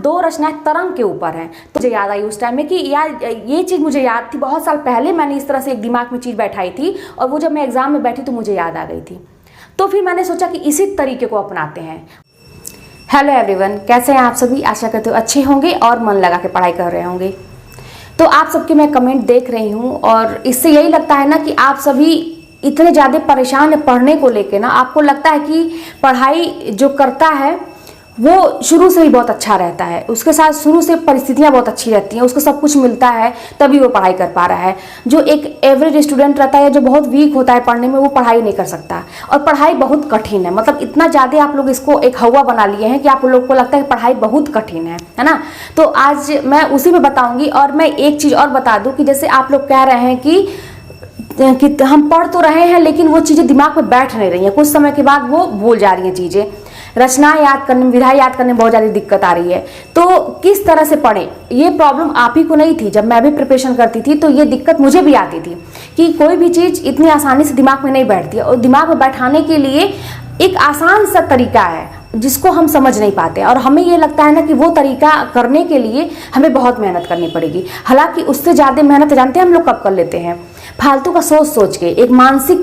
2 रचनाएं तरंग के ऊपर हैं। तो मुझे याद आई उस टाइम में कि यार ये चीज़ मुझे याद थी, बहुत साल पहले मैंने इस तरह से एक दिमाग में चीज़ बैठाई थी और वो जब मैं एग्ज़ाम में बैठी तो मुझे याद आ गई थी। तो फिर मैंने सोचा कि इसी तरीके को अपनाते हैं। हेलो एवरीवन, कैसे हैं आप सभी? आशा करते हो अच्छे होंगे और मन लगा के पढ़ाई कर रहे होंगे। तो आप सबके मैं कमेंट देख रही हूँ और इससे यही लगता है ना कि आप सभी इतने ज़्यादा परेशान है पढ़ने को लेके ना। आपको लगता है कि पढ़ाई जो करता है वो शुरू से ही बहुत अच्छा रहता है, उसके साथ शुरू से परिस्थितियाँ बहुत अच्छी रहती हैं, उसको सब कुछ मिलता है तभी वो पढ़ाई कर पा रहा है। जो एक एवरेज स्टूडेंट रहता है, जो बहुत वीक होता है पढ़ने में, वो पढ़ाई नहीं कर सकता। और पढ़ाई बहुत कठिन है, मतलब इतना ज़्यादा आप लोग इसको एक हवा बना लिए हैं कि आप लोग को लगता है कि पढ़ाई बहुत कठिन है ना। तो आज मैं उसी में बताऊँगी। और मैं एक चीज़ और बता दूँ कि जैसे आप लोग कह रहे हैं कि हम पढ़ तो रहे हैं लेकिन वो चीज़ें दिमाग में बैठ नहीं रही हैं, कुछ समय के बाद वो भूल जा रही हैं चीज़ें। रचना याद करने, विधा याद करने में बहुत ज़्यादा दिक्कत आ रही है। तो किस तरह से पढ़ें, ये प्रॉब्लम आप ही को नहीं थी। जब मैं भी प्रिपरेशन करती थी तो ये दिक्कत मुझे भी आती थी कि कोई भी चीज़ इतनी आसानी से दिमाग में नहीं बैठती है। और दिमाग में बैठाने के लिए एक आसान सा तरीका है जिसको हम समझ नहीं पाते, और हमें ये लगता है ना कि वो तरीका करने के लिए हमें बहुत मेहनत करनी पड़ेगी। हालांकि उससे ज़्यादा मेहनत जानते हैं हम लोग कब कर लेते हैं? फालतू का सोच सोच के, एक मानसिक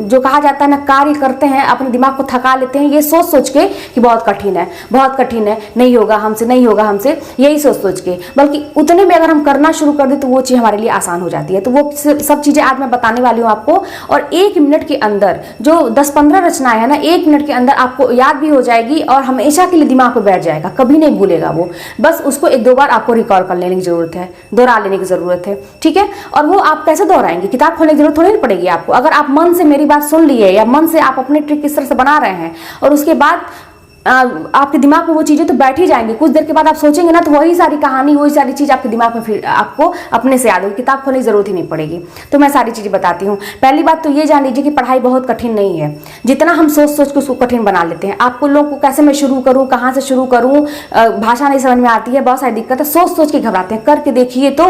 जो कहा जाता है ना, कार्य करते हैं, अपने दिमाग को थका लेते हैं ये सोच सोच के कि बहुत कठिन है, बहुत कठिन है, नहीं होगा हमसे, नहीं होगा हमसे, यही सोच सोच के। बल्कि उतने में अगर हम करना शुरू कर दें तो वो चीज़ हमारे लिए आसान हो जाती है। तो वो सब चीज़ें आज मैं बताने वाली हूँ आपको। और 1 मिनट के अंदर जो 10-15 रचनाएं है ना, 1 मिनट के अंदर आपको याद भी हो जाएगी और हमेशा के लिए दिमाग में बैठ जाएगा, कभी नहीं भूलेगा वो। बस उसको 1-2 बार आपको रिकॉल कर लेने की जरूरत है, दोहरा लेने की जरूरत है, ठीक है। और वो आप कैसे दोहराएंगे? किताब खोलने की जरूरत थोड़ी नहीं पड़ेगी आपको। अगर आप मन से मेरी बात सुन लिए या मन से आप अपने ट्रिक इस तरह से बना रहे हैं और उसके बाद आपके दिमाग में वो चीज़ें तो बैठ ही जाएंगी। कुछ देर के बाद आप सोचेंगे ना तो वही सारी कहानी, वही सारी चीज़ आपके दिमाग में फिर आपको अपने से याद होगी, किताब खोलने की जरूरत ही नहीं पड़ेगी। तो मैं सारी चीज़ें बताती हूँ। पहली बात तो ये जान लीजिए कि पढ़ाई बहुत कठिन नहीं है, जितना हम सोच सोच के उसको कठिन बना लेते हैं। आपको लोग को कैसे मैं शुरू करूँ, कहाँ से शुरू करूँ, भाषा नहीं समझ में आती है, बहुत सारी दिक्कत है, सोच सोच के घबराते हैं। करके देखिए तो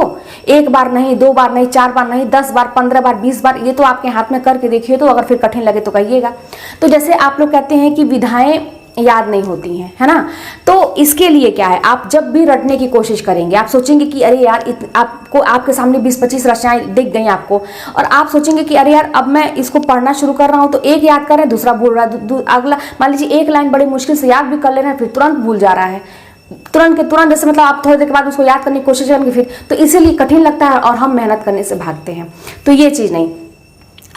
1 बार नहीं, 2 बार नहीं, 4 बार नहीं, 10 बार, 15 बार, 20 बार, ये तो आपके हाथ में करके देखिए तो। अगर फिर कठिन लगे तो कहिएगा। तो जैसे आप लोग कहते हैं कि विधाएं याद नहीं होती हैं, है ना। तो इसके लिए क्या है, आप जब भी रटने की कोशिश करेंगे आप सोचेंगे कि अरे यार आपको आपके सामने 20-25 रचनाएं दिख गई आपको, और आप सोचेंगे कि अरे यार अब मैं इसको पढ़ना शुरू कर रहा हूँ तो एक याद कर रहे हैं, दूसरा भूल रहा है, अगला मान लीजिए एक लाइन बड़ी मुश्किल से याद भी कर ले रहे हैं, फिर तुरंत भूल जा रहा है, तुरंत के तुरंत। जैसे मतलब आप थोड़ी देर के बाद उसको याद करने की कोशिश करेंगे फिर, तो इसीलिए कठिन लगता है और हम मेहनत करने से भागते हैं। तो ये चीज़ नहीं।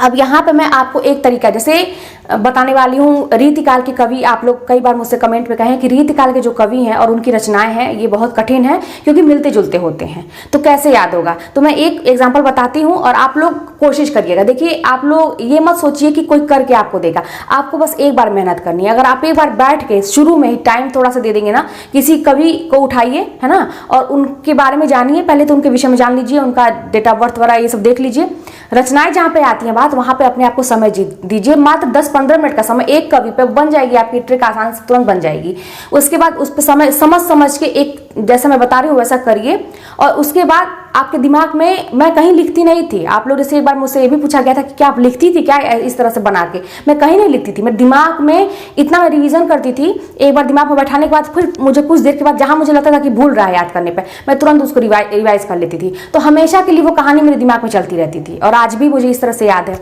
अब यहाँ पे मैं आपको एक तरीका जैसे बताने वाली हूँ। रीतिकाल के कवि, आप लोग कई बार मुझसे कमेंट में कहें कि रीतिकाल के जो कवि हैं और उनकी रचनाएं हैं ये बहुत कठिन है क्योंकि मिलते जुलते होते हैं, तो कैसे याद होगा। तो मैं एक एग्जांपल बताती हूँ और आप लोग कोशिश करिएगा। देखिए आप लोग ये मत सोचिए कि कोई करके आपको देगा, आपको बस एक बार मेहनत करनी है। अगर आप एक बार बैठ के शुरू में ही टाइम थोड़ा सा दे देंगे ना, किसी कवि को उठाइए, है ना, और उनके बारे में जानिए, पहले तो उनके विषय में जान लीजिए, उनका डेट ऑफ बर्थ वगैरह ये सब देख लीजिए। रचनाएं जहाँ पे आती हैं बात, वहाँ पे अपने आप को समय दीजिए। मात्र 10-15 मिनट का समय एक कवि पे बन जाएगी, आपकी ट्रिक आसान से तुरंत बन जाएगी। उसके बाद उस पर समय समझ के एक जैसा मैं बता रही हूँ वैसा करिए। और उसके बाद आपके दिमाग में, मैं कहीं लिखती नहीं थी, आप लोग जैसे एक बार मुझसे ये भी पूछा गया था कि क्या आप लिखती थी क्या इस तरह से बना के, मैं कहीं नहीं लिखती थी। मैं दिमाग में इतना मैं रिवीजन करती थी, एक बार दिमाग में बैठाने के बाद फिर मुझे कुछ देर के बाद जहां मुझे लगता था कि भूल रहा है याद करने पर, मैं तुरंत उसको रिवाइज कर लेती थी। तो हमेशा के लिए वो कहानी मेरे दिमाग में चलती रहती थी और आज भी मुझे इस तरह से याद है।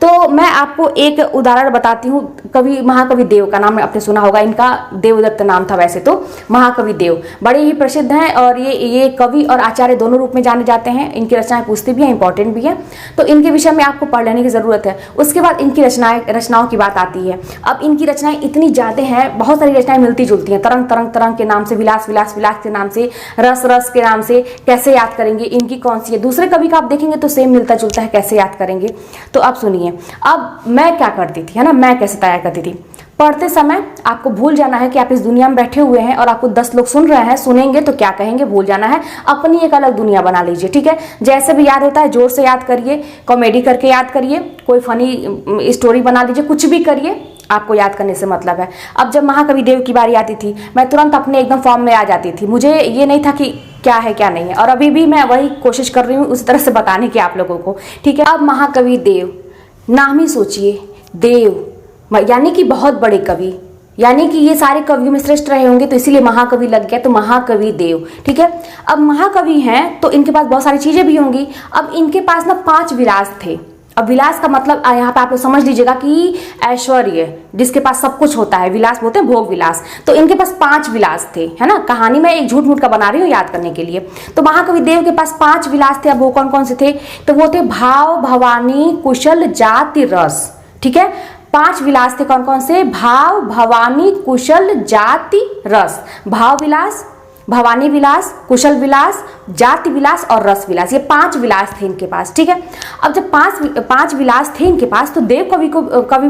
तो मैं आपको एक उदाहरण बताती हूँ। कवि महाकवि देव का नाम आपने सुना होगा, इनका देवदत्त नाम था वैसे तो। महाकवि देव बड़े ही प्रसिद्ध हैं और ये कवि और आचार्य दोनों रूप में जाने जाते हैं। इनकी रचनाएं पूछती भी हैं, इंपॉर्टेंट भी हैं, तो इनके विषय में आपको पढ़ लेने की ज़रूरत है। उसके बाद इनकी रचनाओं की बात आती है। अब इनकी रचनाएं इतनी ज़्यादा हैं, बहुत सारी रचनाएं मिलती जुलती हैं, तरंग के नाम से, विलास के नाम से, रस के नाम से। कैसे याद करेंगे इनकी कौन सी है? दूसरे कवि का आप देखेंगे तो सेम मिलता जुलता है, कैसे याद करेंगे? तो अब सुनिए। अब मैं क्या करती थी, है ना, मैं कैसे तैयार करती थी। पढ़ते समय आपको भूल जाना है कि आप इस दुनिया में बैठे हुए हैं और आपको 10 लोग सुन रहे हैं, सुनेंगे तो क्या कहेंगे भूल जाना है। अपनी एक अलग दुनिया बना लीजिए, ठीक है। जैसे भी याद होता है जोर से याद करिए, कॉमेडी करके याद करिए, कोई फनी स्टोरी बना लीजिए, कुछ भी करिए, आपको याद करने से मतलब है। अब जब महाकवि देव की बारी आती थी, मैं तुरंत अपने एकदम फॉर्म में आ जाती थी। मुझे ये नहीं था कि क्या है क्या नहीं है, और अभी भी मैं वही कोशिश कर रही हूँ उस तरह से बताने की आप लोगों को, ठीक है। अब महाकवि देव, नाम ही सोचिए, देव यानी कि बहुत बड़े कवि, यानी कि ये सारे कवियों में श्रेष्ठ रहे होंगे, तो इसीलिए महाकवि लग गया, तो महाकवि देव। ठीक है, अब महाकवि हैं तो इनके पास बहुत सारी चीजें भी होंगी। अब इनके पास ना 5 विलास थे। अब विलास का मतलब यहाँ पे आप लोग समझ लीजिएगा कि ऐश्वर्य, जिसके पास सब कुछ होता है, विलास बोलते हैं भोग विलास। तो इनके पास 5 विलास थे, है ना। कहानी में एक झूठ मूठ का बना रही हूँ याद करने के लिए। तो महाकवि देव के पास 5 विलास थे। अब वो कौन कौन से थे? तो वो थे भाव, भवानी, कुशल, जाति, रस। ठीक है, 5 विलास थे। कौन कौन से? भाव, भवानी, कुशल, जाति, रस। भाव विलास, भवानी विलास, कुशल विलास, जाति विलास और रस विलास, ये 5 विलास थे इनके पास। ठीक है, अब जब 5 विलास थे इनके पास, तो देव कवि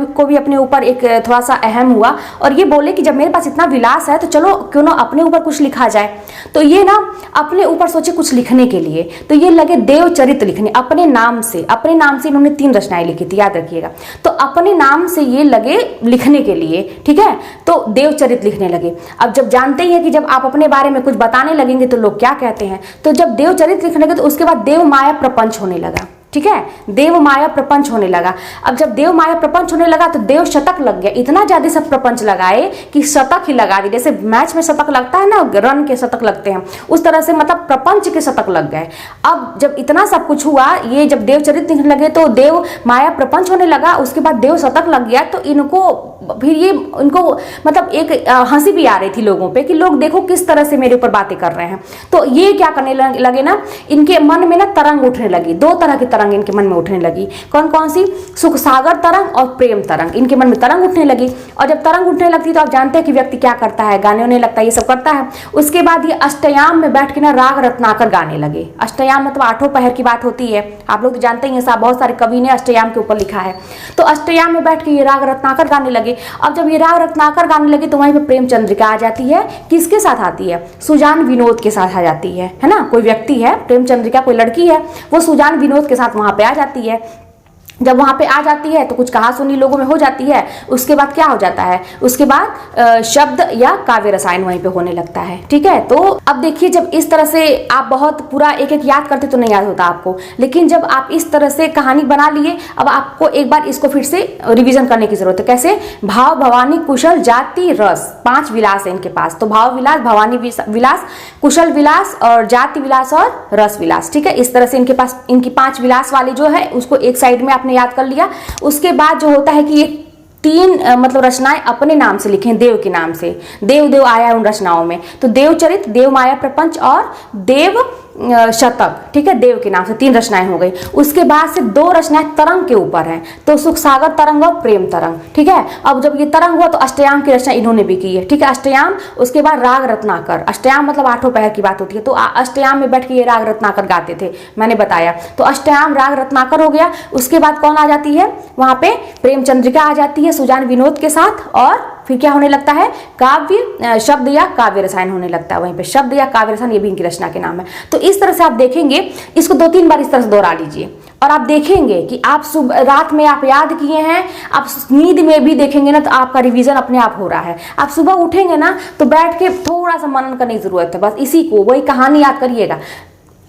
को भी अपने ऊपर एक थोड़ा सा अहम हुआ और ये बोले कि जब मेरे पास इतना विलास है तो चलो क्यों ना अपने ऊपर कुछ लिखा जाए। तो ये ना अपने ऊपर सोचे कुछ लिखने के लिए, तो ये लगे देवचरित लिखने अपने नाम से। अपने नाम से इन्होंने 3 रचनाएं लिखी थी, याद रखिएगा। तो अपने नाम से ये लगे लिखने के लिए, ठीक है, तो देवचरित लिखने लगे। अब जब जानते ही है कि जब आप अपने बारे में कुछ बताने लगेंगे तो लोग क्या कहते हैं, तो जब देवचरित लिखने लगे तो उसके बाद देव माया प्रपंच होने लगा। ठीक है, देव माया प्रपंच होने लगा। अब जब देव माया प्रपंच होने लगा तो देव शतक लग गया। इतना ज्यादा सब प्रपंच लगाए कि शतक ही लगा दी। जैसे मैच में शतक लगता है ना, रन के शतक लगते हैं, उस तरह से मतलब प्रपंच के शतक लग गए। अब जब इतना सब कुछ हुआ, ये जब देवचरित लिखने लगे तो देव माया प्रपंच होने लगा, उसके बाद देव शतक लग गया। तो इनको मतलब एक हंसी भी आ रही थी लोगों पे कि लोग देखो किस तरह से मेरे ऊपर बातें कर रहे हैं। तो ये क्या करने लगे ना, इनके मन में ना तरंग उठने लगी। 2 तरह की तरंग इनके मन में उठने लगी। कौन कौन सी? सुख सागर तरंग और प्रेम तरंग। इनके मन में तरंग उठने लगी। और जब तरंग उठने लगती तो आप जानते हैं कि व्यक्ति क्या करता है, गाने होने लगता है, ये सब करता है। उसके बाद ये अष्टयाम में बैठ के ना राग रत्नाकर गाने लगे। अष्टयाम मतलब 8 पहर की बात होती है, आप लोग तो जानते ही हैं, साहब बहुत सारे कवि ने अष्टयाम के ऊपर लिखा है। तो अष्टयाम में बैठ के ये राग रत्नाकर गाने लगे। अब जब ये राग रत्नाकर गाने लगे तो वहीं पे प्रेम चंद्रिका आ जाती है। किसके साथ आती है? सुजान विनोद के साथ आ जाती है ना। कोई व्यक्ति है, प्रेम चंद्रिका कोई लड़की है, वो सुजान विनोद के साथ वहां पे आ जाती है। जब वहां पे आ जाती है तो कुछ कहा सुनी लोगों में हो जाती है। उसके बाद क्या हो जाता है? उसके बाद शब्द या काव्य रसायन वहीं पे होने लगता है। ठीक है, तो अब देखिए, जब इस तरह से आप बहुत पूरा एक एक याद करते तो नहीं याद होता आपको, लेकिन जब आप इस तरह से कहानी बना लिए, अब आपको एक बार इसको फिर से रिविजन करने की जरूरत है। कैसे? भाव, भवानी, कुशल, जाति, रस, 5 विलास है इनके पास। तो भाव विलास, भवानी विलास, कुशल विलास और जाति विलास और रस विलास। ठीक है, इस तरह से इनके पास इनकी 5 विलास वाली जो है उसको एक साइड में आपने याद कर लिया। उसके बाद जो होता है कि ये 3 मतलब रचनाएं अपने नाम से लिखें, देव के नाम से। देव आया उन रचनाओं में, तो देवचरित, देव माया प्रपंच और देव शतक। ठीक है, देव के नाम से 3 रचनाएं हो गई। उसके बाद से 2 रचनाएं तरंग के ऊपर हैं, तो सुख सागर तरंग और प्रेम तरंग। ठीक है, अब जब ये तरंग हुआ तो अष्टयाम की रचना इन्होंने भी की है। ठीक है, अष्टयाम, उसके बाद राग रत्नाकर। अष्टयाम मतलब 8 पहर की बात होती है, तो अष्टयाम में बैठ के ये राग रत्नाकर गाते थे, मैंने बताया। तो अष्टयाम राग रत्नाकर हो गया। उसके बाद कौन आ जाती है? वहां पे प्रेम चंद्रिका आ जाती है सुजान विनोद के साथ, और फिर क्या होने लगता है? काव्य, शब्द या काव्य रसायन होने लगता है। वहीं पे शब्द या काव्य रसायन, ये भी इनकी रचना के नाम है। तो इस तरह से आप देखेंगे, इसको 2-3 बार इस तरह से दोहरा लीजिए और आप देखेंगे कि आप सुबह रात में आप याद किए हैं, आप नींद में भी देखेंगे ना तो आपका रिवीजन अपने आप हो रहा है। आप सुबह उठेंगे ना तो बैठ के थोड़ा सा मनन करने की जरूरत है, बस इसी को, वही कहानी याद करिएगा।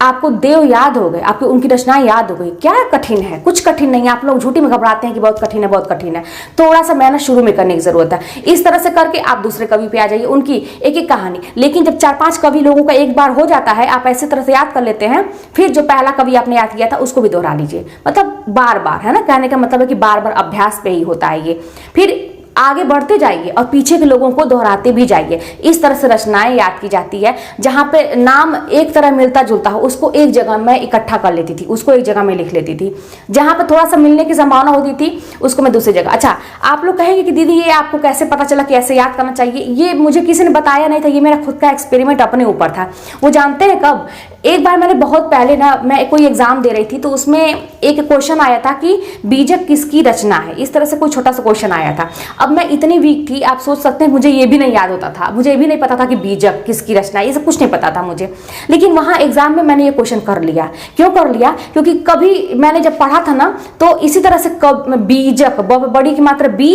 आपको देव याद हो गए, आपको उनकी रचनाएं याद हो गई। क्या कठिन है? कुछ कठिन नहीं है। आप लोग झूठी में घबराते हैं कि बहुत कठिन है, बहुत कठिन है। थोड़ा सा मेहनत शुरू में करने की जरूरत है। इस तरह से करके आप दूसरे कवि पे आ जाइए, उनकी एक एक कहानी। लेकिन जब 4-5 कवि लोगों का एक बार हो जाता है, आप ऐसे तरह से याद कर लेते हैं, फिर जो पहला कवि आपने याद किया था उसको भी दोहरा लीजिए। मतलब बार बार, है ना, कहने का मतलब है कि बार बार अभ्यास पे ही होता है ये। फिर आगे बढ़ते जाइए और पीछे के लोगों को दोहराते भी जाइए। इस तरह से रचनाएं याद की जाती है। जहां पे नाम एक तरह मिलता जुलता हो उसको एक जगह मैं इकट्ठा कर लेती थी, उसको एक जगह में लिख लेती थी। जहां पे थोड़ा सा मिलने की संभावना होती थी उसको मैं दूसरी जगह। अच्छा, आप लोग कहेंगे कि दीदी ये आपको कैसे पता चला कि ऐसे याद करना चाहिए? ये मुझे किसी ने बताया नहीं था, ये मेरा खुद का एक्सपेरिमेंट अपने ऊपर था। वो जानते हैं कब? एक बार मैंने बहुत पहले ना, मैं कोई एग्जाम दे रही थी तो उसमें एक क्वेश्चन आया था कि बीजक किसकी रचना है। इस तरह से कोई छोटा सा क्वेश्चन आया था। अब मैं इतनी वीक थी, आप सोच सकते हैं, मुझे ये भी नहीं याद होता था, मुझे ये भी नहीं पता था कि बीजक किसकी रचना है, ये सब कुछ नहीं पता था मुझे। लेकिन वहां एग्जाम में मैंने ये क्वेश्चन कर लिया। क्यों कर लिया? क्योंकि कभी मैंने जब पढ़ा था ना तो इसी तरह से बीजक, ब बड़ी की मात्रा बी,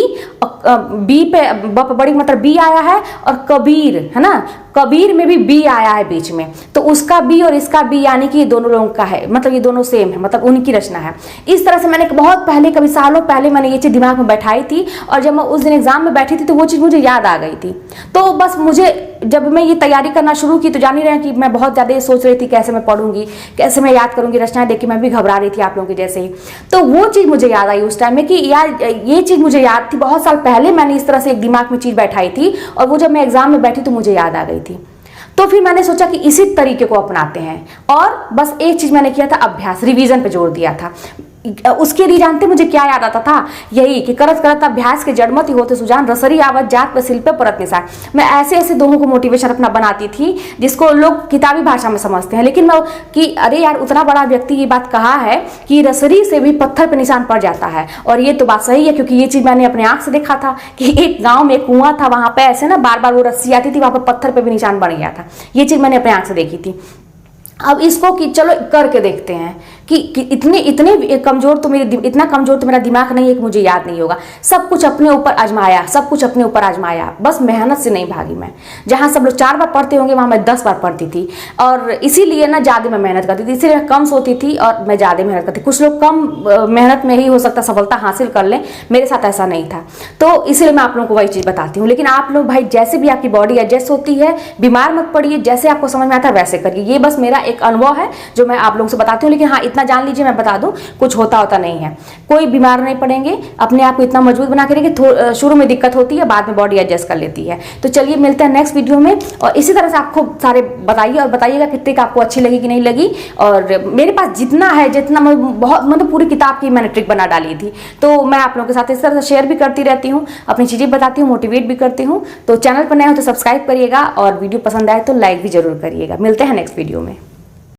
बी पे ब बड़ी की मात्रा बी आया है, और कबीर, है ना, कबीर में भी बी आया है बीच में। तो उसका बी और इसका बी यानी कि ये दोनों लोगों का है, मतलब ये दोनों सेम है, मतलब उनकी रचना है। इस तरह से मैंने बहुत पहले, कभी सालों पहले मैंने ये चीज़ दिमाग में बैठाई थी, और जब मैं उस दिन एग्जाम में बैठी थी तो वो चीज़ मुझे याद आ गई थी। तो बस मुझे, जब मैं ये तैयारी करना शुरू की तो जान ही रहे हैं कि मैं बहुत ज़्यादा ये सोच रही थी कैसे मैं पढ़ूंगी, कैसे मैं याद करूंगी रचनाएं देख के, मैं भी घबरा रही थी आप लोगों के जैसे ही। तो वो चीज़ मुझे याद आई उस टाइम में कि यार ये चीज़ मुझे याद थी, बहुत साल पहले मैंने इस तरह से एक दिमाग में चीज़ बैठाई थी, और वो जब मैं एग्जाम में बैठी तो मुझे याद आ गई थी। तो फिर मैंने सोचा कि इसी तरीके को अपनाते हैं, और बस एक चीज़ मैंने किया था, अभ्यास, रिवीजन पे जोर दिया था। उसके लिए जानते मुझे क्या याद आता था, यही कि करत करत अभ्यास के जड़मत ही होते सुजान, रसरी आवत जात पे शिल्प परत निशान। मैं ऐसे ऐसे दोनों को मोटिवेशन अपना बनाती थी जिसको लोग किताबी भाषा में समझते हैं, लेकिन मैं कि अरे यार उतना बड़ा व्यक्ति ये बात कहा है कि रसरी से भी पत्थर पे निशान पड़ जाता है, और ये तो बात सही है, क्योंकि ये चीज़ मैंने अपने आँख से देखा था कि एक गाँव में कुआं था, वहाँ पे ऐसे ना बार बार वो रस्सी आती थी, वहाँ पर पत्थर पे भी निशान बन गया था। ये चीज़ मैंने अपने आँख से देखी थी। अब इसको कि चलो करके देखते हैं कि इतने कमजोर तो इतना कमजोर तो मेरा दिमाग नहीं है कि मुझे याद नहीं होगा। सब कुछ अपने ऊपर आजमाया, सब कुछ अपने ऊपर आजमाया, बस मेहनत से नहीं भागी मैं। जहाँ सब लोग 4 बार पढ़ते होंगे वहाँ मैं 10 बार पढ़ती थी, और इसीलिए ना ज़्यादा मैं मेहनत करती थी, इसीलिए मैं कम सोती थी और मैं ज़्यादा मेहनत करती। कुछ लोग कम मेहनत में ही हो सकता सफलता हासिल कर लें, मेरे साथ ऐसा नहीं था। तो इसलिए मैं आप लोगों को वही चीज़ बताती हूँ। लेकिन आप लोग भाई जैसे भी आपकी बॉडी एडजस्ट होती है, बीमार मत पड़िए, जैसे आपको समझ में आता है वैसे करिए। ये बस मेरा एक अनुभव है जो मैं आप लोगों से बताती हूँ। लेकिन हाँ, इतना जान लीजिए, मैं बता दूं, कुछ होता नहीं है, कोई बीमार नहीं पड़ेंगे। अपने आप को इतना मजबूत बना के रखिए, शुरू में दिक्कत होती है, बाद में बॉडी एडजस्ट कर लेती है। तो चलिए मिलते हैं नेक्स्ट वीडियो में, और इसी तरह से आपको सारे बताइए और बताइएगा कि ट्रिक आपको अच्छी लगी कि नहीं लगी। और मेरे पास जितना है, जितना बहुत, मतलब पूरी किताब की मैंने ट्रिक बना डाली थी, तो मैं आप लोगों के साथ इस तरह से शेयर भी करती रहती हूँ, अपनी चीज़ें बताती हूँ, मोटिवेट भी करती हूँ। तो चैनल पर नए हो तो सब्सक्राइब करिएगा, और वीडियो पसंद आए तो लाइक भी जरूर करिएगा। मिलते हैं नेक्स्ट वीडियो में।